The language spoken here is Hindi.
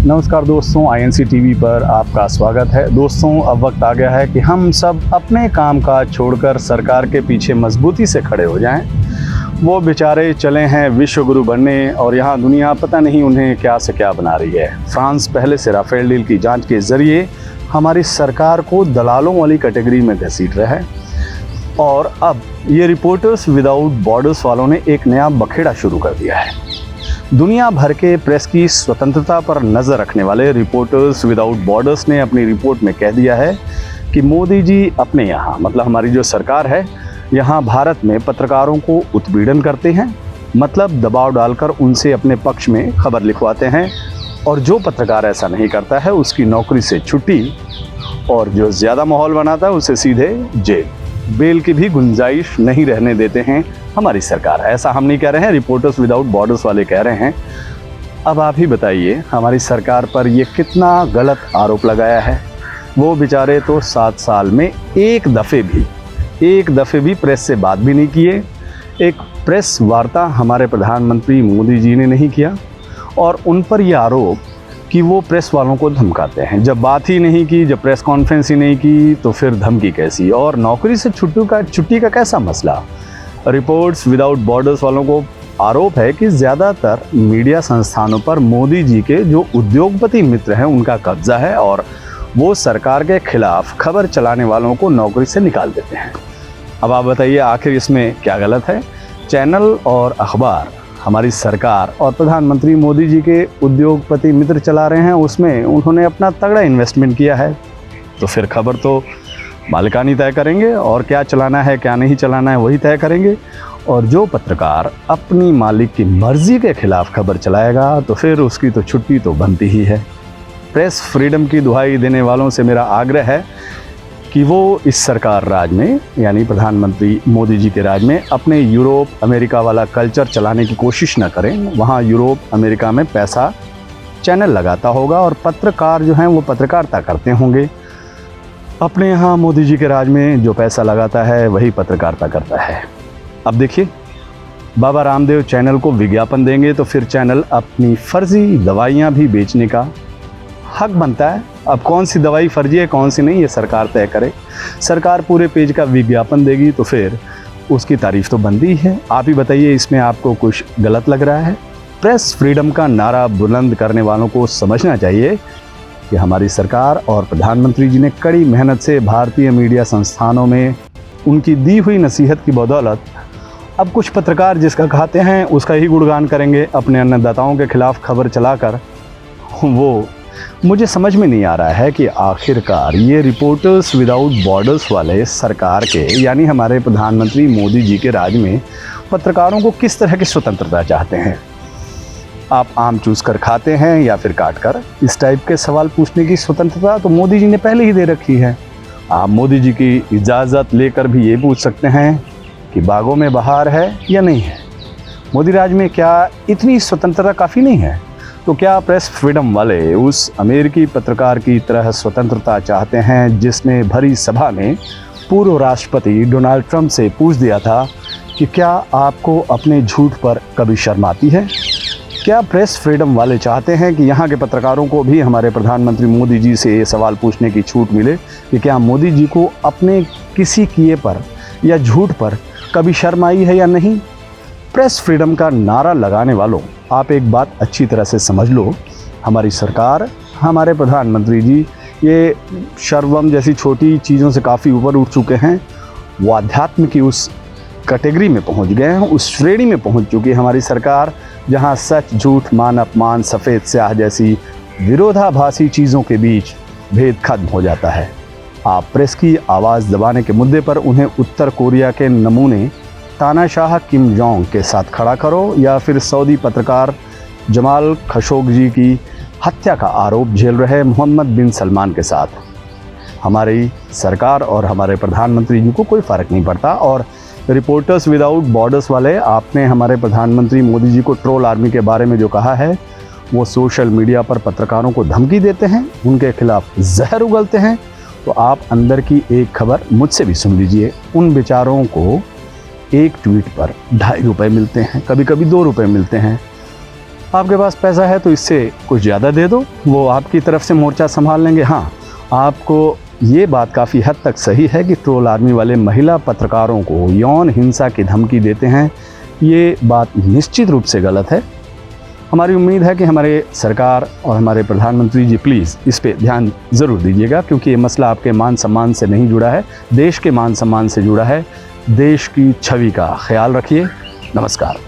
नमस्कार दोस्तों, आईएनसी टीवी पर आपका स्वागत है। दोस्तों, अब वक्त आ गया है कि हम सब अपने काम काज छोड़कर सरकार के पीछे मजबूती से खड़े हो जाएं। वो बेचारे चले हैं विश्व गुरु बनने और यहाँ दुनिया पता नहीं उन्हें क्या से क्या बना रही है। फ्रांस पहले से राफेल डील की जांच के जरिए हमारी सरकार को दलालों वाली कैटेगरी में घसीट रहा है और अब ये रिपोर्टर्स विदाउट बॉर्डर्स वालों ने एक नया बखेड़ा शुरू कर दिया है। दुनिया भर के प्रेस की स्वतंत्रता पर नज़र रखने वाले रिपोर्टर्स विदाउट बॉर्डर्स ने अपनी रिपोर्ट में कह दिया है कि मोदी जी अपने यहाँ, मतलब हमारी जो सरकार है, यहाँ भारत में पत्रकारों को उत्पीड़न करते हैं, मतलब दबाव डालकर उनसे अपने पक्ष में खबर लिखवाते हैं और जो पत्रकार ऐसा नहीं करता है उसकी नौकरी से छुट्टी और जो ज़्यादा माहौल बनाता है उसे सीधे जेल, बेल की भी गुंजाइश नहीं रहने देते हैं हमारी सरकार। ऐसा हम नहीं कह रहे हैं, रिपोर्टर्स विदाउट बॉर्डर्स वाले कह रहे हैं। अब आप ही बताइए, हमारी सरकार पर ये कितना गलत आरोप लगाया है। वो बेचारे तो 7 साल में एक दफ़े भी प्रेस से बात भी नहीं किए। एक प्रेस वार्ता हमारे प्रधानमंत्री मोदी जी ने नहीं किया और उन पर यह आरोप कि वो प्रेस वालों को धमकाते हैं। जब बात ही नहीं की, जब प्रेस कॉन्फ्रेंस ही नहीं की, तो फिर धमकी कैसी? और नौकरी से छुट्टी का कैसा मसला? रिपोर्ट्स विदाउट बॉर्डर्स वालों को आरोप है कि ज़्यादातर मीडिया संस्थानों पर मोदी जी के जो उद्योगपति मित्र हैं उनका कब्जा है और वो सरकार के खिलाफ खबर चलाने वालों को नौकरी से निकाल देते हैं। अब आप बताइए, आखिर इसमें क्या गलत है? चैनल और अखबार हमारी सरकार और प्रधानमंत्री मोदी जी के उद्योगपति मित्र चला रहे हैं, उसमें उन्होंने अपना तगड़ा इन्वेस्टमेंट किया है, तो फिर खबर तो मालिकानी तय करेंगे और क्या चलाना है क्या नहीं चलाना है वही तय करेंगे। और जो पत्रकार अपनी मालिक की मर्जी के खिलाफ खबर चलाएगा तो फिर उसकी तो छुट्टी तो बनती ही है। प्रेस फ्रीडम की दुहाई देने वालों से मेरा आग्रह है कि वो इस सरकार राज में, यानी प्रधानमंत्री मोदी जी के राज में, अपने यूरोप अमेरिका वाला कल्चर चलाने की कोशिश न करें। वहाँ यूरोप अमेरिका में पैसा चैनल लगाता होगा और पत्रकार जो हैं वो पत्रकारिता करते होंगे। अपने यहाँ मोदी जी के राज में जो पैसा लगाता है वही पत्रकारिता करता है। अब देखिए, बाबा रामदेव चैनल को विज्ञापन देंगे तो फिर चैनल अपनी फर्जी दवाइयाँ भी बेचने का हक बनता है। अब कौन सी दवाई फर्जी है कौन सी नहीं, ये सरकार तय करे। सरकार पूरे पेज का विज्ञापन देगी तो फिर उसकी तारीफ तो बनती ही है। आप ही बताइए, इसमें आपको कुछ गलत लग रहा है? प्रेस फ्रीडम का नारा बुलंद करने वालों को समझना चाहिए कि हमारी सरकार और प्रधानमंत्री जी ने कड़ी मेहनत से भारतीय मीडिया संस्थानों में उनकी दी हुई नसीहत की बदौलत अब कुछ पत्रकार जिसका खाते हैं उसका ही गुणगान करेंगे अपने अन्नदाताओं के खिलाफ खबर चलाकर। वो मुझे समझ में नहीं आ रहा है कि आखिरकार ये रिपोर्टर्स विदाउट बॉर्डर्स वाले सरकार के, यानी हमारे प्रधानमंत्री मोदी जी के राज में पत्रकारों को किस तरह की स्वतंत्रता चाहते हैं। आप आम चूस कर खाते हैं या फिर काट कर? इस टाइप के सवाल पूछने की स्वतंत्रता तो मोदी जी ने पहले ही दे रखी है। आप मोदी जी की इजाज़त लेकर भी ये पूछ सकते हैं कि बागों में बहार है या नहीं है। मोदी राज में क्या इतनी स्वतंत्रता काफ़ी नहीं है? तो क्या प्रेस फ्रीडम वाले उस अमेरिकी पत्रकार की तरह स्वतंत्रता चाहते हैं जिसने भरी सभा में पूर्व राष्ट्रपति डोनाल्ड ट्रंप से पूछ दिया था कि क्या आपको अपने झूठ पर कभी शर्म आती है? क्या प्रेस फ्रीडम वाले चाहते हैं कि यहाँ के पत्रकारों को भी हमारे प्रधानमंत्री मोदी जी से ये सवाल पूछने की छूट मिले कि क्या मोदी जी को अपने किसी किए पर या झूठ पर कभी शर्म आई है या नहीं? प्रेस फ्रीडम का नारा लगाने वालों, आप एक बात अच्छी तरह से समझ लो, हमारी सरकार, हमारे प्रधानमंत्री जी ये शर्वम जैसी छोटी चीज़ों से काफ़ी ऊपर उठ चुके हैं। वो अध्यात्म की उस कैटेगरी में पहुंच गए हैं, उस श्रेणी में पहुंच चुकी है हमारी सरकार जहां सच झूठ, मान अपमान, सफ़ेद स्याह जैसी विरोधाभासी चीज़ों के बीच भेद खत्म हो जाता है। आप प्रेस की आवाज़ दबाने के मुद्दे पर उन्हें उत्तर कोरिया के नमूने तानाशाह किम जोंग के साथ खड़ा करो या फिर सऊदी पत्रकार जमाल खशोगी की हत्या का आरोप झेल रहे मोहम्मद बिन सलमान के साथ। हमारी सरकार और हमारे प्रधानमंत्री जी को कोई फ़र्क नहीं पड़ता। और रिपोर्टर्स विदाउट बॉर्डर्स वाले, आपने हमारे प्रधानमंत्री मोदी जी को ट्रोल आर्मी के बारे में जो कहा है, वो सोशल मीडिया पर पत्रकारों को धमकी देते हैं, उनके खिलाफ जहर उगलते हैं। तो आप अंदर की एक खबर मुझसे भी सुन लीजिए। उन बेचारों को एक ट्वीट पर 2.5 रुपये मिलते हैं, कभी कभी 2 रुपये मिलते हैं। आपके पास पैसा है तो इससे कुछ ज़्यादा दे दो, वो आपकी तरफ से मोर्चा संभाल लेंगे। हाँ, आपको ये बात काफ़ी हद तक सही है कि ट्रोल आर्मी वाले महिला पत्रकारों को यौन हिंसा की धमकी देते हैं, ये बात निश्चित रूप से गलत है। हमारी उम्मीद है कि हमारे सरकार और हमारे प्रधानमंत्री जी प्लीज़ इस पे ध्यान ज़रूर दीजिएगा, क्योंकि ये मसला आपके मान सम्मान से नहीं जुड़ा है, देश के मान सम्मान से जुड़ा है। देश की छवि का ख्याल रखिए। नमस्कार।